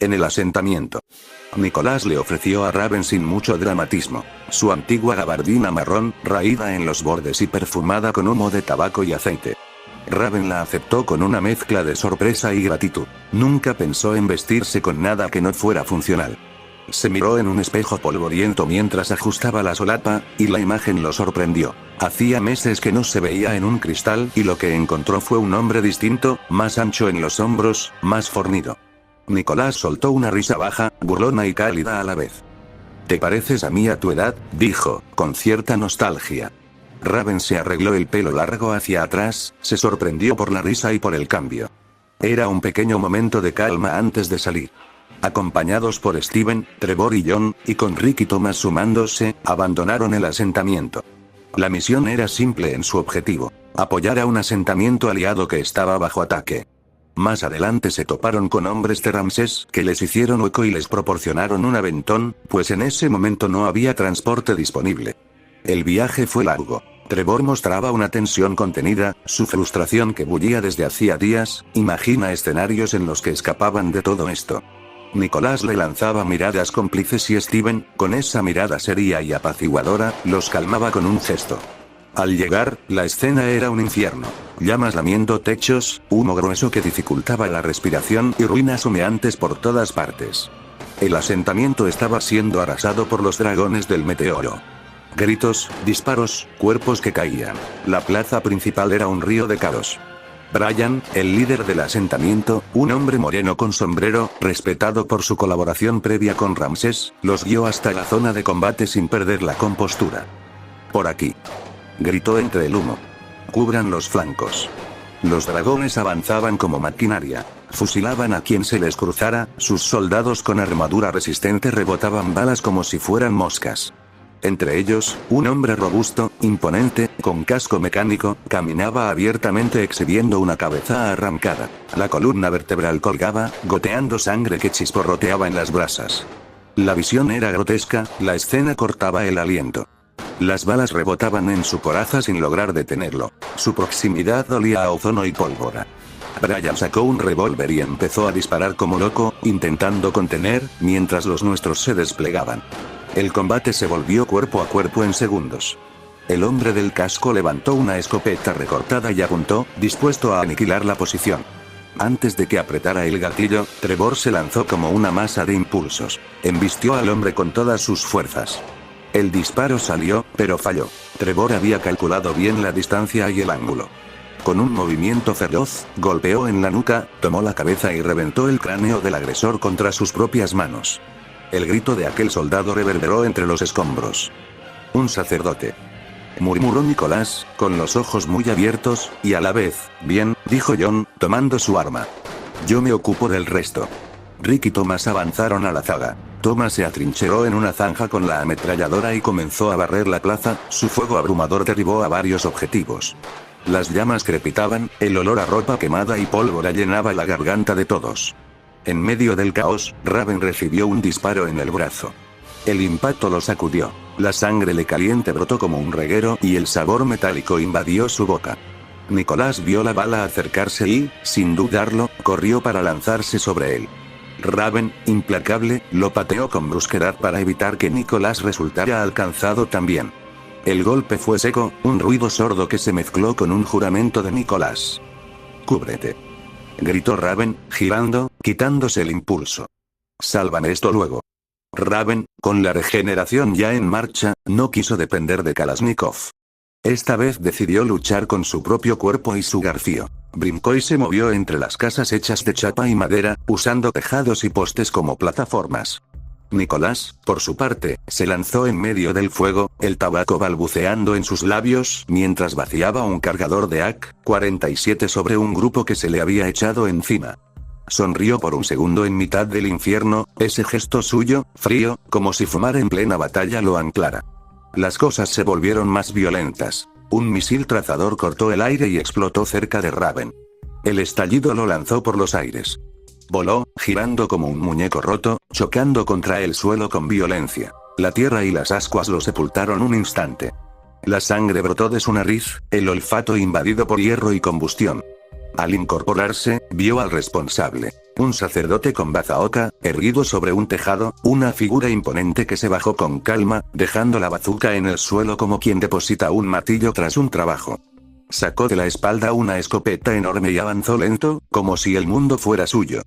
En el asentamiento, Nicolás le ofreció a Raven sin mucho dramatismo su antigua gabardina marrón, raída en los bordes y perfumada con humo de tabaco y aceite. Raven la aceptó con una mezcla de sorpresa y gratitud. Nunca pensó en vestirse con nada que no fuera funcional. Se miró en un espejo polvoriento mientras ajustaba la solapa, y la imagen lo sorprendió. Hacía meses que no se veía en un cristal y lo que encontró fue un hombre distinto, más ancho en los hombros, más fornido. Nicolás soltó una risa baja, burlona y cálida a la vez. «¿Te pareces a mí a tu edad?», dijo, con cierta nostalgia. Raven se arregló el pelo largo hacia atrás, se sorprendió por la risa y por el cambio. Era un pequeño momento de calma antes de salir. Acompañados por Steven, Trevor y John, y con Rick y Thomas sumándose, abandonaron el asentamiento. La misión era simple en su objetivo: apoyar a un asentamiento aliado que estaba bajo ataque. Más adelante se toparon con hombres de Ramsés que les hicieron hueco y les proporcionaron un aventón, pues en ese momento no había transporte disponible. El viaje fue largo. Trevor mostraba una tensión contenida, su frustración que bullía desde hacía días. Imagina escenarios en los que escapaban de todo esto. Nicolás le lanzaba miradas cómplices y Steven, con esa mirada seria y apaciguadora, los calmaba con un gesto. Al llegar, la escena era un infierno. Llamas lamiendo techos, humo grueso que dificultaba la respiración y ruinas humeantes por todas partes. El asentamiento estaba siendo arrasado por los dragones del meteoro. Gritos, disparos, cuerpos que caían. La plaza principal era un río de caos. Brian, el líder del asentamiento, un hombre moreno con sombrero, respetado por su colaboración previa con Ramsés, los guió hasta la zona de combate sin perder la compostura. «Por aquí», gritó entre el humo. «Cubran los flancos». Los dragones avanzaban como maquinaria. Fusilaban a quien se les cruzara, sus soldados con armadura resistente rebotaban balas como si fueran moscas. Entre ellos, un hombre robusto, imponente, con casco mecánico, caminaba abiertamente exhibiendo una cabeza arrancada. La columna vertebral colgaba, goteando sangre que chisporroteaba en las brasas. La visión era grotesca, la escena cortaba el aliento. Las balas rebotaban en su coraza sin lograr detenerlo. Su proximidad olía a ozono y pólvora. Brian sacó un revólver y empezó a disparar como loco, intentando contener, mientras los nuestros se desplegaban. El combate se volvió cuerpo a cuerpo en segundos. El hombre del casco levantó una escopeta recortada y apuntó, dispuesto a aniquilar la posición. Antes de que apretara el gatillo, Trevor se lanzó como una masa de impulsos. Embistió al hombre con todas sus fuerzas. El disparo salió, pero falló. Trevor había calculado bien la distancia y el ángulo. Con un movimiento feroz, golpeó en la nuca, tomó la cabeza y reventó el cráneo del agresor contra sus propias manos. El grito de aquel soldado reverberó entre los escombros. «Un sacerdote», murmuró Nicolás, con los ojos muy abiertos, y a la vez, «Bien», dijo John, tomando su arma. «Yo me ocupo del resto». Rick y Thomas avanzaron a la zaga. Thomas se atrincheró en una zanja con la ametralladora y comenzó a barrer la plaza. Su fuego abrumador derribó a varios objetivos. Las llamas crepitaban, el olor a ropa quemada y pólvora llenaba la garganta de todos. En medio del caos, Raven recibió un disparo en el brazo. El impacto lo sacudió. La sangre le caliente brotó como un reguero y el sabor metálico invadió su boca. Nicolás vio la bala acercarse y, sin dudarlo, corrió para lanzarse sobre él. Raven, implacable, lo pateó con brusquedad para evitar que Nicolás resultara alcanzado también. El golpe fue seco, un ruido sordo que se mezcló con un juramento de Nicolás. «Cúbrete», gritó Raven, girando, quitándose el impulso. «Sálvame esto luego». Raven, con la regeneración ya en marcha, no quiso depender de Kalashnikov. Esta vez decidió luchar con su propio cuerpo y su garfio. Brincó y se movió entre las casas hechas de chapa y madera, usando tejados y postes como plataformas. Nicolás, por su parte, se lanzó en medio del fuego, el tabaco balbuceando en sus labios, mientras vaciaba un cargador de AK-47 sobre un grupo que se le había echado encima. Sonrió por un segundo en mitad del infierno, ese gesto suyo, frío, como si fumar en plena batalla lo anclara. Las cosas se volvieron más violentas. Un misil trazador cortó el aire y explotó cerca de Raven. El estallido lo lanzó por los aires. Voló, girando como un muñeco roto, chocando contra el suelo con violencia. La tierra y las ascuas lo sepultaron un instante. La sangre brotó de su nariz, el olfato invadido por hierro y combustión. Al incorporarse, vio al responsable. Un sacerdote con bazooka, erguido sobre un tejado, una figura imponente que se bajó con calma, dejando la bazuca en el suelo como quien deposita un martillo tras un trabajo. Sacó de la espalda una escopeta enorme y avanzó lento, como si el mundo fuera suyo.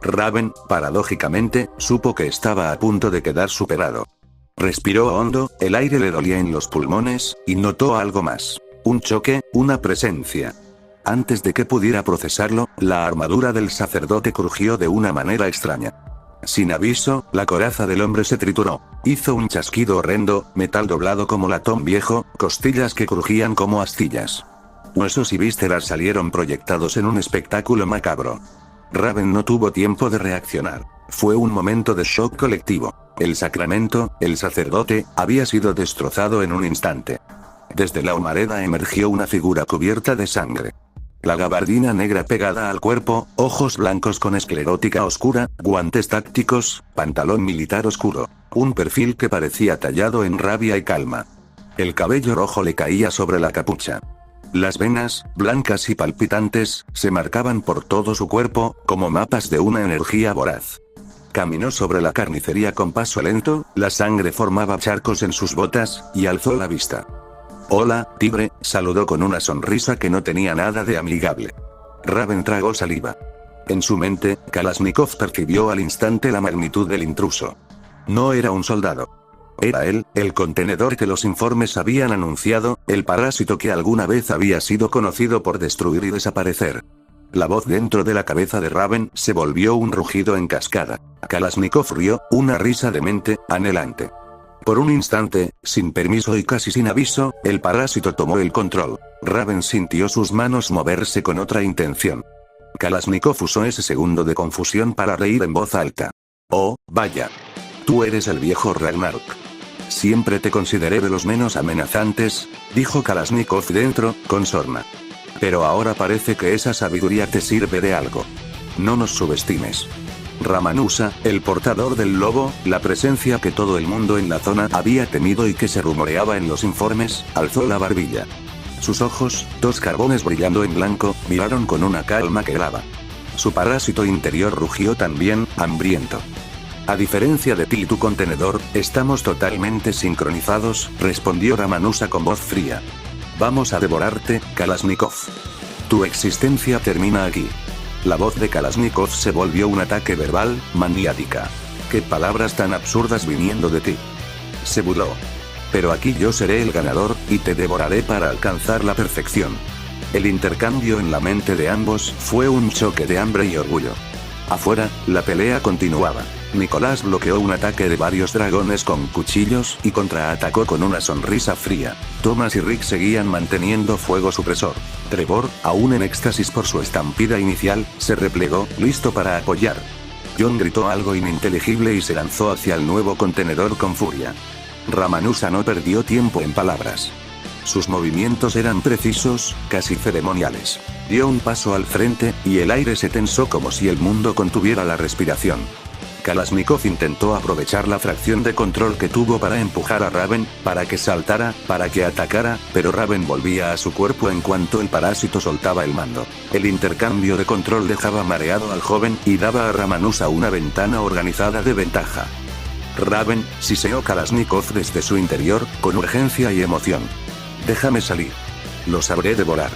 Raven, paradójicamente, supo que estaba a punto de quedar superado. Respiró hondo, el aire le dolía en los pulmones, y notó algo más. Un choque, una presencia. Antes de que pudiera procesarlo, la armadura del sacerdote crujió de una manera extraña. Sin aviso, la coraza del hombre se trituró. Hizo un chasquido horrendo, metal doblado como latón viejo, costillas que crujían como astillas. Huesos y vísceras salieron proyectados en un espectáculo macabro. Raven no tuvo tiempo de reaccionar. Fue un momento de shock colectivo. El sacramento, el sacerdote, había sido destrozado en un instante. Desde la humareda emergió una figura cubierta de sangre. La gabardina negra pegada al cuerpo, ojos blancos con esclerótica oscura, guantes tácticos, pantalón militar oscuro. Un perfil que parecía tallado en rabia y calma. El cabello rojo le caía sobre la capucha. Las venas, blancas y palpitantes, se marcaban por todo su cuerpo, como mapas de una energía voraz. Caminó sobre la carnicería con paso lento, la sangre formaba charcos en sus botas, y alzó la vista. «Hola, tigre», saludó con una sonrisa que no tenía nada de amigable. Raven tragó saliva. En su mente, Kalashnikov percibió al instante la magnitud del intruso. No era un soldado. Era él, el contenedor que los informes habían anunciado, el parásito que alguna vez había sido conocido por destruir y desaparecer. La voz dentro de la cabeza de Raven se volvió un rugido en cascada. Kalashnikov rió, una risa demente, anhelante. Por un instante, sin permiso y casi sin aviso, el parásito tomó el control. Raven sintió sus manos moverse con otra intención. Kalashnikov usó ese segundo de confusión para reír en voz alta. «Oh, vaya. Tú eres el viejo Ragnarok. Siempre te consideré de los menos amenazantes», dijo Kalashnikov dentro, con sorna. «Pero ahora parece que esa sabiduría te sirve de algo. No nos subestimes». Ramanusa, el portador del lobo, la presencia que todo el mundo en la zona había temido y que se rumoreaba en los informes, alzó la barbilla. Sus ojos, dos carbones brillando en blanco, miraron con una calma que helaba. Su parásito interior rugió también, hambriento. «A diferencia de ti y tu contenedor, estamos totalmente sincronizados», respondió Ramanusa con voz fría. «Vamos a devorarte, Kalashnikov. Tu existencia termina aquí». La voz de Kalashnikov se volvió un ataque verbal, maniática. «¿Qué palabras tan absurdas viniendo de ti?», se burló. «Pero aquí yo seré el ganador, y te devoraré para alcanzar la perfección». El intercambio en la mente de ambos fue un choque de hambre y orgullo. Afuera, la pelea continuaba. Nicolás bloqueó un ataque de varios dragones con cuchillos y contraatacó con una sonrisa fría. Thomas y Rick seguían manteniendo fuego supresor. Trevor, aún en éxtasis por su estampida inicial, se replegó, listo para apoyar. John gritó algo ininteligible y se lanzó hacia el nuevo contenedor con furia. Ramanusa no perdió tiempo en palabras. Sus movimientos eran precisos, casi ceremoniales. Dio un paso al frente, y el aire se tensó como si el mundo contuviera la respiración. Kalashnikov intentó aprovechar la fracción de control que tuvo para empujar a Raven, para que saltara, para que atacara, pero Raven volvía a su cuerpo en cuanto el parásito soltaba el mando. El intercambio de control dejaba mareado al joven, y daba a Ramanusa una ventana organizada de ventaja. «Raven», siseó Kalashnikov desde su interior, con urgencia y emoción. «Déjame salir. Lo sabré devorar».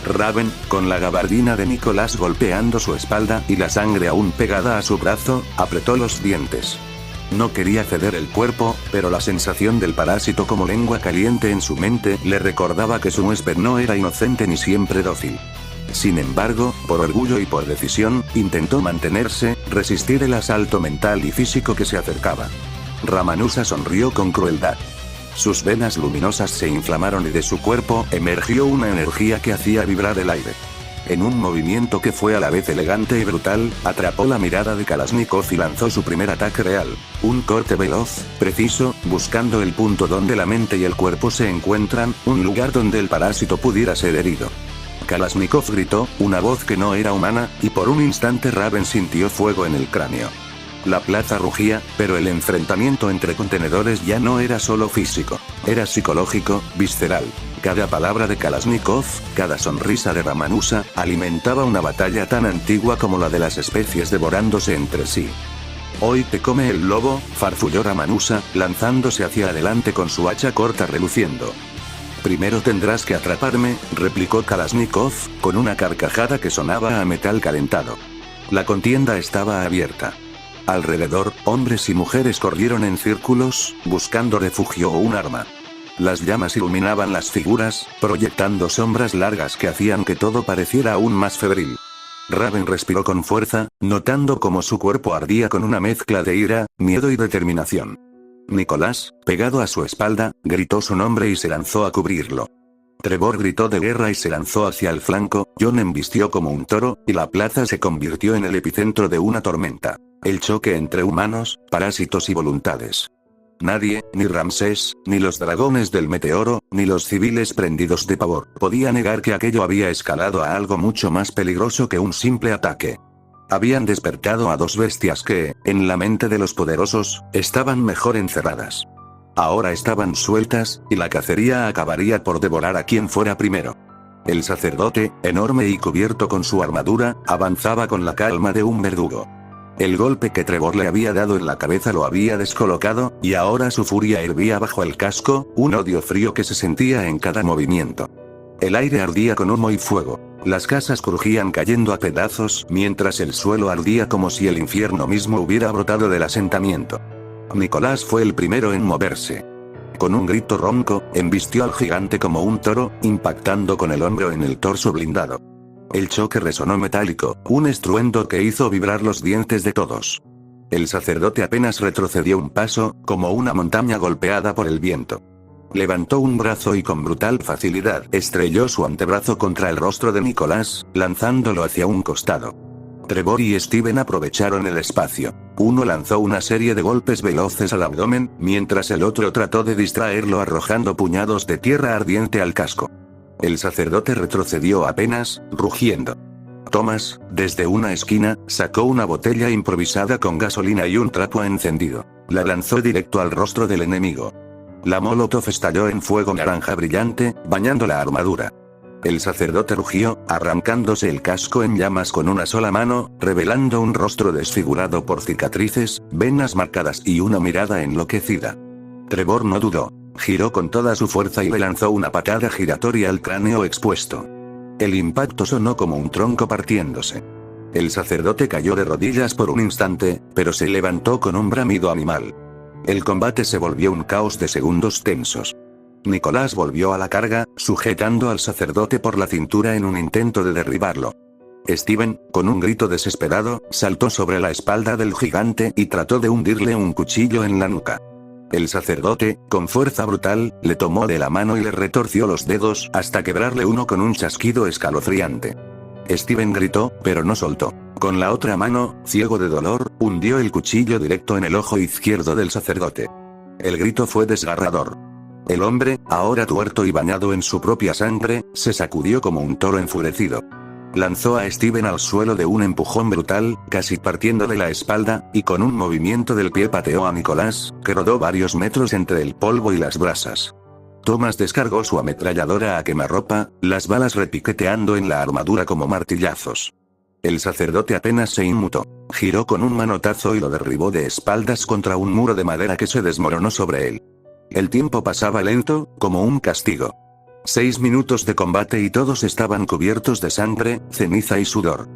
Raven, con la gabardina de Nicolás golpeando su espalda y la sangre aún pegada a su brazo, apretó los dientes. No quería ceder el cuerpo, pero la sensación del parásito como lengua caliente en su mente le recordaba que su huésped no era inocente ni siempre dócil. Sin embargo, por orgullo y por decisión, intentó mantenerse, resistir el asalto mental y físico que se acercaba. Ramanusa sonrió con crueldad. Sus venas luminosas se inflamaron y de su cuerpo emergió una energía que hacía vibrar el aire. En un movimiento que fue a la vez elegante y brutal, atrapó la mirada de Kalashnikov y lanzó su primer ataque real. Un corte veloz, preciso, buscando el punto donde la mente y el cuerpo se encuentran, un lugar donde el parásito pudiera ser herido. Kalashnikov gritó, una voz que no era humana, y por un instante Raven sintió fuego en el cráneo. La plaza rugía, pero el enfrentamiento entre contenedores ya no era solo físico. Era psicológico, visceral. Cada palabra de Kalashnikov, cada sonrisa de Ramanuja, alimentaba una batalla tan antigua como la de las especies devorándose entre sí. Hoy te come el lobo, farfulló Ramanuja, lanzándose hacia adelante con su hacha corta reluciendo. Primero tendrás que atraparme, replicó Kalashnikov, con una carcajada que sonaba a metal calentado. La contienda estaba abierta. Alrededor, hombres y mujeres corrieron en círculos, buscando refugio o un arma. Las llamas iluminaban las figuras, proyectando sombras largas que hacían que todo pareciera aún más febril. Raven respiró con fuerza, notando cómo su cuerpo ardía con una mezcla de ira, miedo y determinación. Nicolás, pegado a su espalda, gritó su nombre y se lanzó a cubrirlo. Trevor gritó de guerra y se lanzó hacia el flanco, John embistió como un toro, y la plaza se convirtió en el epicentro de una tormenta. El choque entre humanos, parásitos y voluntades. Nadie, ni Ramsés, ni los dragones del meteoro, ni los civiles prendidos de pavor, podía negar que aquello había escalado a algo mucho más peligroso que un simple ataque. Habían despertado a dos bestias que, en la mente de los poderosos, estaban mejor encerradas. Ahora estaban sueltas, y la cacería acabaría por devorar a quien fuera primero. El sacerdote, enorme y cubierto con su armadura, avanzaba con la calma de un verdugo. El golpe que Trevor le había dado en la cabeza lo había descolocado, y ahora su furia hervía bajo el casco, un odio frío que se sentía en cada movimiento. El aire ardía con humo y fuego. Las casas crujían cayendo a pedazos, mientras el suelo ardía como si el infierno mismo hubiera brotado del asentamiento. Nicolás fue el primero en moverse. Con un grito ronco, embistió al gigante como un toro, impactando con el hombro en el torso blindado. El choque resonó metálico, un estruendo que hizo vibrar los dientes de todos. El sacerdote apenas retrocedió un paso, como una montaña golpeada por el viento. Levantó un brazo y con brutal facilidad estrelló su antebrazo contra el rostro de Nicolás, lanzándolo hacia un costado. Trevor y Steven aprovecharon el espacio. Uno lanzó una serie de golpes veloces al abdomen, mientras el otro trató de distraerlo arrojando puñados de tierra ardiente al casco. El sacerdote retrocedió apenas, rugiendo. Thomas, desde una esquina, sacó una botella improvisada con gasolina y un trapo encendido. La lanzó directo al rostro del enemigo. La molotov estalló en fuego naranja brillante, bañando la armadura. El sacerdote rugió, arrancándose el casco en llamas con una sola mano, revelando un rostro desfigurado por cicatrices, venas marcadas y una mirada enloquecida. Trevor no dudó. Giró con toda su fuerza y le lanzó una patada giratoria al cráneo expuesto. El impacto sonó como un tronco partiéndose. El sacerdote cayó de rodillas por un instante, pero se levantó con un bramido animal. El combate se volvió un caos de segundos tensos. Nicolás volvió a la carga, sujetando al sacerdote por la cintura en un intento de derribarlo. Steven, con un grito desesperado, saltó sobre la espalda del gigante y trató de hundirle un cuchillo en la nuca. El sacerdote, con fuerza brutal, le tomó de la mano y le retorció los dedos hasta quebrarle uno con un chasquido escalofriante. Steven gritó, pero no soltó. Con la otra mano, ciego de dolor, hundió el cuchillo directo en el ojo izquierdo del sacerdote. El grito fue desgarrador. El hombre, ahora tuerto y bañado en su propia sangre, se sacudió como un toro enfurecido. Lanzó a Steven al suelo de un empujón brutal, casi partiéndole la espalda, y con un movimiento del pie pateó a Nicolás, que rodó varios metros entre el polvo y las brasas. Thomas descargó su ametralladora a quemarropa, las balas repiqueteando en la armadura como martillazos. El sacerdote apenas se inmutó. Giró con un manotazo y lo derribó de espaldas contra un muro de madera que se desmoronó sobre él. El tiempo pasaba lento, como un castigo. 6 minutos de combate y todos estaban cubiertos de sangre, ceniza y sudor.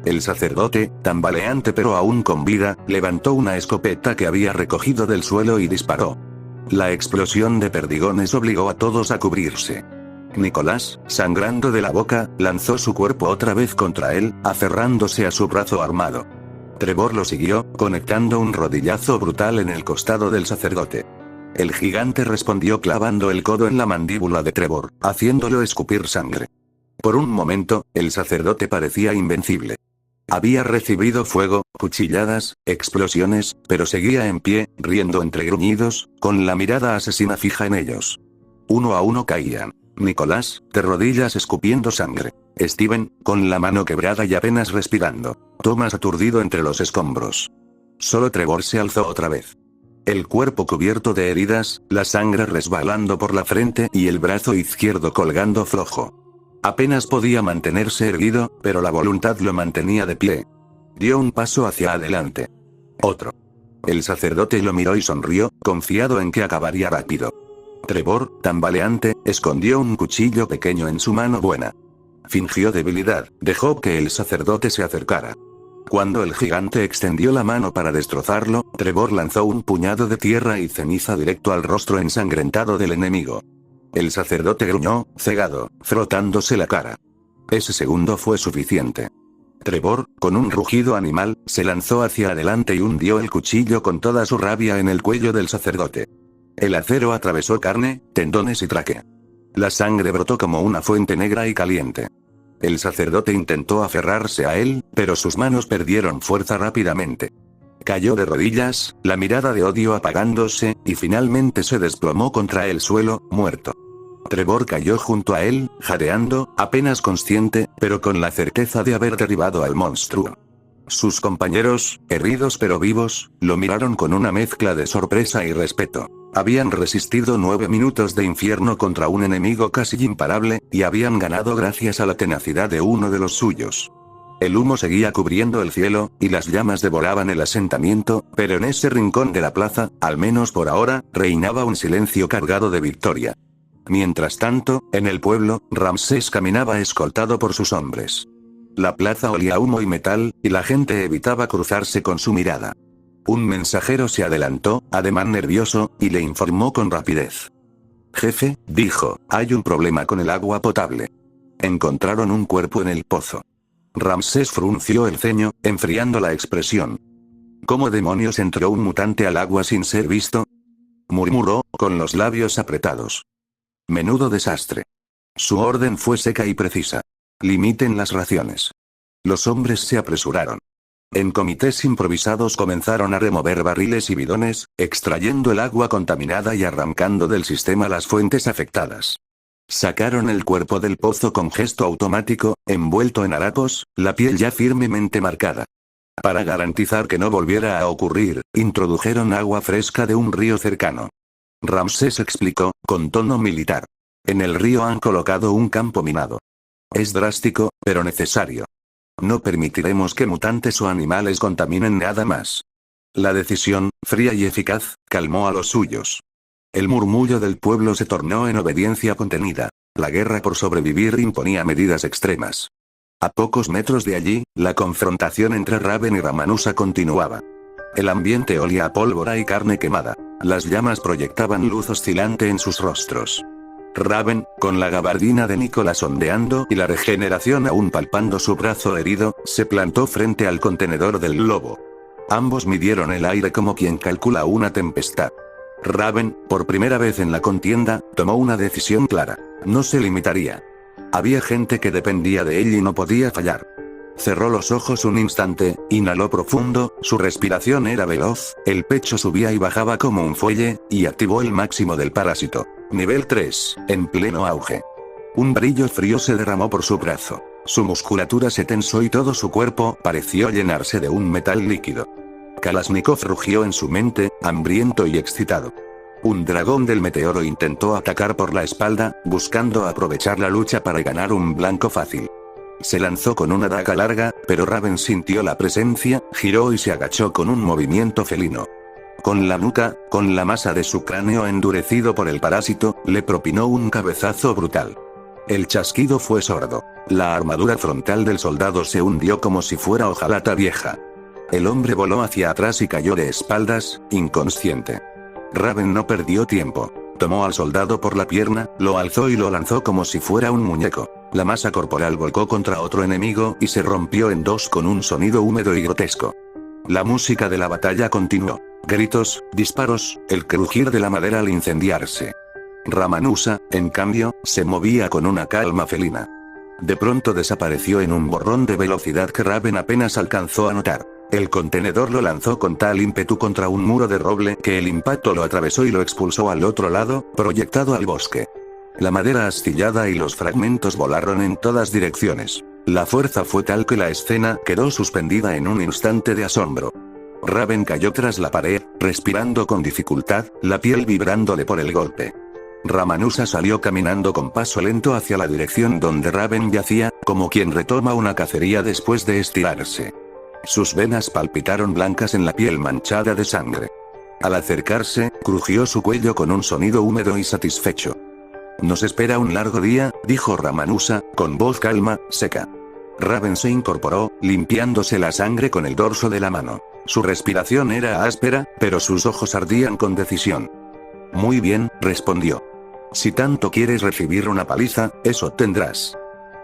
El sacerdote, tambaleante pero aún con vida, levantó una escopeta que había recogido del suelo y disparó. La explosión de perdigones obligó a todos a cubrirse. Nicolás, sangrando de la boca, lanzó su cuerpo otra vez contra él, aferrándose a su brazo armado. Trevor lo siguió, conectando un rodillazo brutal en el costado del sacerdote. El gigante respondió clavando el codo en la mandíbula de Trevor, haciéndolo escupir sangre. Por un momento, el sacerdote parecía invencible. Había recibido fuego, cuchilladas, explosiones, pero seguía en pie, riendo entre gruñidos, con la mirada asesina fija en ellos. Uno a uno caían. Nicolás, de rodillas escupiendo sangre. Steven, con la mano quebrada y apenas respirando. Thomas aturdido entre los escombros. Solo Trevor se alzó otra vez. El cuerpo cubierto de heridas, la sangre resbalando por la frente y el brazo izquierdo colgando flojo. Apenas podía mantenerse erguido, pero la voluntad lo mantenía de pie. Dio un paso hacia adelante. Otro. El sacerdote lo miró y sonrió, confiado en que acabaría rápido. Trevor, tambaleante, escondió un cuchillo pequeño en su mano buena. Fingió debilidad, dejó que el sacerdote se acercara. Cuando el gigante extendió la mano para destrozarlo, Trevor lanzó un puñado de tierra y ceniza directo al rostro ensangrentado del enemigo. El sacerdote gruñó, cegado, frotándose la cara. Ese segundo fue suficiente. Trevor, con un rugido animal, se lanzó hacia adelante y hundió el cuchillo con toda su rabia en el cuello del sacerdote. El acero atravesó carne, tendones y tráquea. La sangre brotó como una fuente negra y caliente. El sacerdote intentó aferrarse a él, pero sus manos perdieron fuerza rápidamente. Cayó de rodillas, la mirada de odio apagándose, y finalmente se desplomó contra el suelo, muerto. Trevor cayó junto a él, jadeando, apenas consciente, pero con la certeza de haber derribado al monstruo. Sus compañeros, heridos pero vivos, lo miraron con una mezcla de sorpresa y respeto. Habían resistido 9 minutos de infierno contra un enemigo casi imparable, y habían ganado gracias a la tenacidad de uno de los suyos. El humo seguía cubriendo el cielo, y las llamas devoraban el asentamiento, pero en ese rincón de la plaza, al menos por ahora, reinaba un silencio cargado de victoria. Mientras tanto, en el pueblo, Ramsés caminaba escoltado por sus hombres. La plaza olía a humo y metal, y la gente evitaba cruzarse con su mirada. Un mensajero se adelantó, ademán nervioso, y le informó con rapidez. «Jefe», dijo, «hay un problema con el agua potable. Encontraron un cuerpo en el pozo». Ramsés frunció el ceño, enfriando la expresión. «¿Cómo demonios entró un mutante al agua sin ser visto?», murmuró, con los labios apretados. «Menudo desastre». Su orden fue seca y precisa. «Limiten las raciones». Los hombres se apresuraron. En comités improvisados comenzaron a remover barriles y bidones, extrayendo el agua contaminada y arrancando del sistema las fuentes afectadas. Sacaron el cuerpo del pozo con gesto automático, envuelto en harapos, la piel ya firmemente marcada. Para garantizar que no volviera a ocurrir, introdujeron agua fresca de un río cercano. Ramsés explicó, con tono militar. En el río han colocado un campo minado. Es drástico, pero necesario. No permitiremos que mutantes o animales contaminen nada más. La decisión, fría y eficaz, calmó a los suyos. El murmullo del pueblo se tornó en obediencia contenida. La guerra por sobrevivir imponía medidas extremas. A pocos metros de allí, la confrontación entre Raven y Ramanusa continuaba. El ambiente olía a pólvora y carne quemada. Las llamas proyectaban luz oscilante en sus rostros. Raven, con la gabardina de Nicholas ondeando y la regeneración aún palpando su brazo herido, se plantó frente al contenedor del lobo. Ambos midieron el aire como quien calcula una tempestad. Raven, por primera vez en la contienda, tomó una decisión clara. No se limitaría. Había gente que dependía de él y no podía fallar. Cerró los ojos un instante, inhaló profundo, su respiración era veloz, el pecho subía y bajaba como un fuelle, y activó el máximo del parásito. Nivel 3, en pleno auge. Un brillo frío se derramó por su brazo. Su musculatura se tensó y todo su cuerpo pareció llenarse de un metal líquido. Kalashnikov rugió en su mente, hambriento y excitado. Un dragón del meteoro intentó atacar por la espalda, buscando aprovechar la lucha para ganar un blanco fácil. Se lanzó con una daga larga, pero Raven sintió la presencia, giró y se agachó con un movimiento felino. Con la nuca, con la masa de su cráneo endurecido por el parásito, le propinó un cabezazo brutal. El chasquido fue sordo. La armadura frontal del soldado se hundió como si fuera hojalata vieja. El hombre voló hacia atrás y cayó de espaldas, inconsciente. Raven no perdió tiempo. Tomó al soldado por la pierna, lo alzó y lo lanzó como si fuera un muñeco. La masa corporal volcó contra otro enemigo y se rompió en dos con un sonido húmedo y grotesco. La música de la batalla continuó. Gritos, disparos, el crujir de la madera al incendiarse. Ramanusa, en cambio, se movía con una calma felina. De pronto desapareció en un borrón de velocidad que Raven apenas alcanzó a notar. El contenedor lo lanzó con tal ímpetu contra un muro de roble que el impacto lo atravesó y lo expulsó al otro lado, proyectado al bosque. La madera astillada y los fragmentos volaron en todas direcciones. La fuerza fue tal que la escena quedó suspendida en un instante de asombro. Raven cayó tras la pared, respirando con dificultad, la piel vibrándole por el golpe. Ramanuja salió caminando con paso lento hacia la dirección donde Raven yacía, como quien retoma una cacería después de estirarse. Sus venas palpitaron blancas en la piel manchada de sangre. Al acercarse, crujió su cuello con un sonido húmedo y satisfecho. «Nos espera un largo día», dijo Ramanuja, con voz calma, seca. Raven se incorporó, limpiándose la sangre con el dorso de la mano. Su respiración era áspera, pero sus ojos ardían con decisión. «Muy bien», respondió. «Si tanto quieres recibir una paliza, eso tendrás».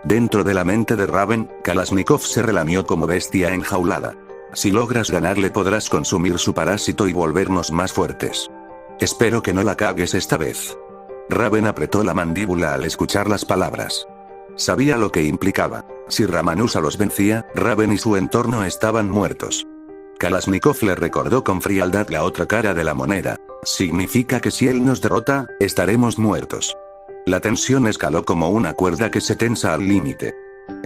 Dentro de la mente de Raven, Kalashnikov se relamió como bestia enjaulada. «Si logras ganarle podrás consumir su parásito y volvernos más fuertes. Espero que no la cagues esta vez». Raven apretó la mandíbula al escuchar las palabras. Sabía lo que implicaba. Si Ramanuja los vencía, Raven y su entorno estaban muertos. Kalashnikov le recordó con frialdad la otra cara de la moneda. «Significa que si él nos derrota, estaremos muertos». La tensión escaló como una cuerda que se tensa al límite.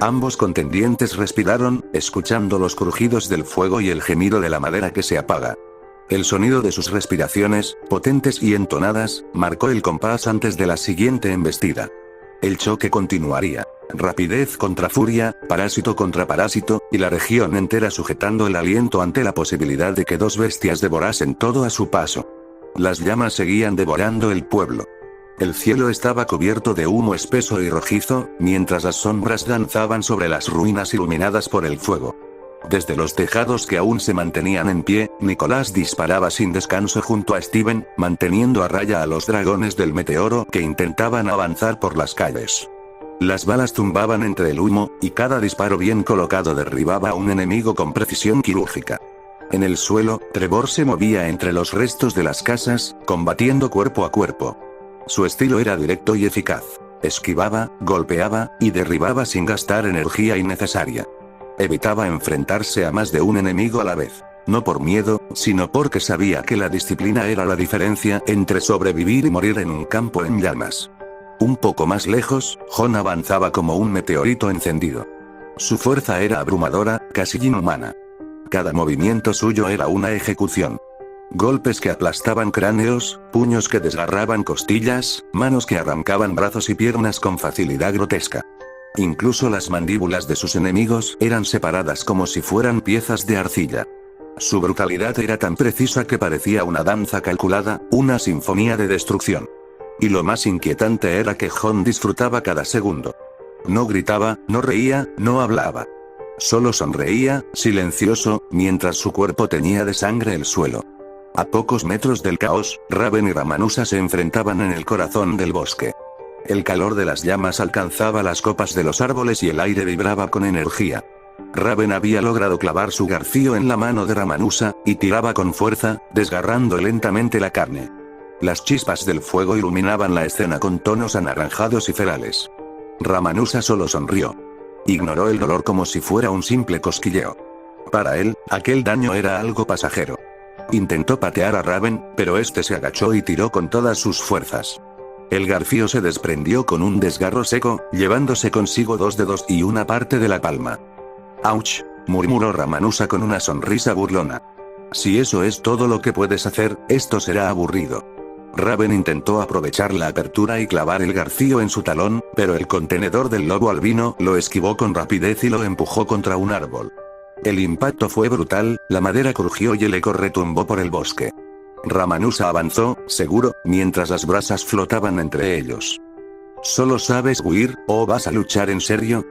Ambos contendientes respiraron, escuchando los crujidos del fuego y el gemido de la madera que se apaga. El sonido de sus respiraciones, potentes y entonadas, marcó el compás antes de la siguiente embestida. El choque continuaría. Rapidez contra furia, parásito contra parásito, y la región entera sujetando el aliento ante la posibilidad de que dos bestias devorasen todo a su paso. Las llamas seguían devorando el pueblo. El cielo estaba cubierto de humo espeso y rojizo, mientras las sombras danzaban sobre las ruinas iluminadas por el fuego. Desde los tejados que aún se mantenían en pie, Nicolás disparaba sin descanso junto a Steven, manteniendo a raya a los dragones del meteoro que intentaban avanzar por las calles. Las balas zumbaban entre el humo, y cada disparo bien colocado derribaba a un enemigo con precisión quirúrgica. En el suelo, Trevor se movía entre los restos de las casas, combatiendo cuerpo a cuerpo. Su estilo era directo y eficaz. Esquivaba, golpeaba, y derribaba sin gastar energía innecesaria. Evitaba enfrentarse a más de un enemigo a la vez. No por miedo, sino porque sabía que la disciplina era la diferencia entre sobrevivir y morir en un campo en llamas. Un poco más lejos, Jon avanzaba como un meteorito encendido. Su fuerza era abrumadora, casi inhumana. Cada movimiento suyo era una ejecución. Golpes que aplastaban cráneos, puños que desgarraban costillas, manos que arrancaban brazos y piernas con facilidad grotesca. Incluso las mandíbulas de sus enemigos eran separadas como si fueran piezas de arcilla. Su brutalidad era tan precisa que parecía una danza calculada, una sinfonía de destrucción. Y lo más inquietante era que Jon disfrutaba cada segundo. No gritaba, no reía, no hablaba. Solo sonreía, silencioso, mientras su cuerpo teñía de sangre el suelo. A pocos metros del caos, Raven y Ramanuja se enfrentaban en el corazón del bosque. El calor de las llamas alcanzaba las copas de los árboles y el aire vibraba con energía. Raven había logrado clavar su garfio en la mano de Ramanuja, y tiraba con fuerza, desgarrando lentamente la carne. Las chispas del fuego iluminaban la escena con tonos anaranjados y ferales. Ramanuja solo sonrió. Ignoró el dolor como si fuera un simple cosquilleo. Para él, aquel daño era algo pasajero. Intentó patear a Raven, pero este se agachó y tiró con todas sus fuerzas. El garfio se desprendió con un desgarro seco, llevándose consigo dos dedos y una parte de la palma. «Auch», murmuró Ramanuja con una sonrisa burlona. «Si eso es todo lo que puedes hacer, esto será aburrido». Raven intentó aprovechar la apertura y clavar el garfio en su talón, pero el contenedor del lobo albino lo esquivó con rapidez y lo empujó contra un árbol. El impacto fue brutal, la madera crujió y el eco retumbó por el bosque. Ramanuja avanzó, seguro, mientras las brasas flotaban entre ellos. ¿Solo sabes huir, o vas a luchar en serio?,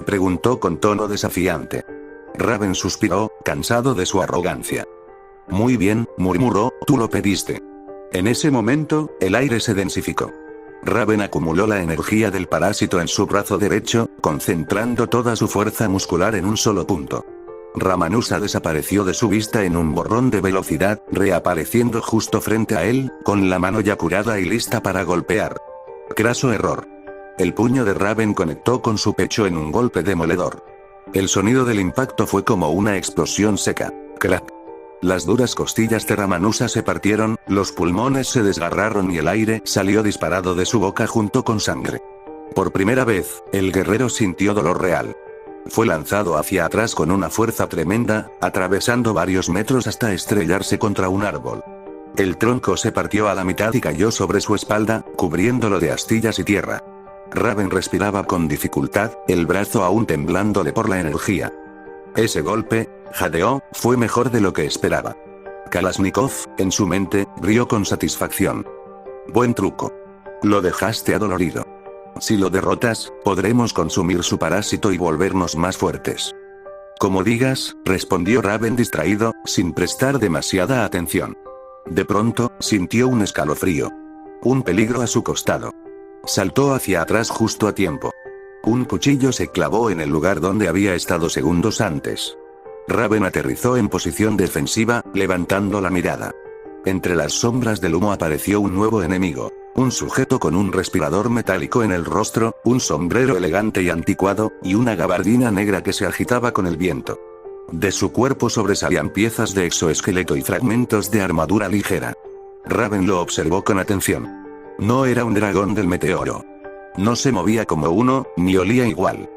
preguntó con tono desafiante. Raven suspiró, cansado de su arrogancia. «Muy bien», murmuró, «tú lo pediste». En ese momento, el aire se densificó. Raven acumuló la energía del parásito en su brazo derecho, concentrando toda su fuerza muscular en un solo punto. Ramanuja desapareció de su vista en un borrón de velocidad, reapareciendo justo frente a él, con la mano ya curada y lista para golpear. Craso error. El puño de Raven conectó con su pecho en un golpe demoledor. El sonido del impacto fue como una explosión seca. Crack. Las duras costillas de Ramanuja se partieron, los pulmones se desgarraron y el aire salió disparado de su boca junto con sangre. Por primera vez, el guerrero sintió dolor real. Fue lanzado hacia atrás con una fuerza tremenda, atravesando varios metros hasta estrellarse contra un árbol. El tronco se partió a la mitad y cayó sobre su espalda, cubriéndolo de astillas y tierra. Raven respiraba con dificultad, el brazo aún temblándole por la energía. Ese golpe, jadeó, fue mejor de lo que esperaba. Kalashnikov, en su mente, rió con satisfacción. Buen truco. Lo dejaste adolorido. Si lo derrotas, podremos consumir su parásito y volvernos más fuertes. Como digas, respondió Raven distraído, sin prestar demasiada atención. De pronto, sintió un escalofrío. Un peligro a su costado. Saltó hacia atrás justo a tiempo. Un cuchillo se clavó en el lugar donde había estado segundos antes. Raven aterrizó en posición defensiva, levantando la mirada. Entre las sombras del humo apareció un nuevo enemigo. Un sujeto con un respirador metálico en el rostro, un sombrero elegante y anticuado, y una gabardina negra que se agitaba con el viento. De su cuerpo sobresalían piezas de exoesqueleto y fragmentos de armadura ligera. Raven lo observó con atención. No era un dragón del meteoro. No se movía como uno, ni olía igual.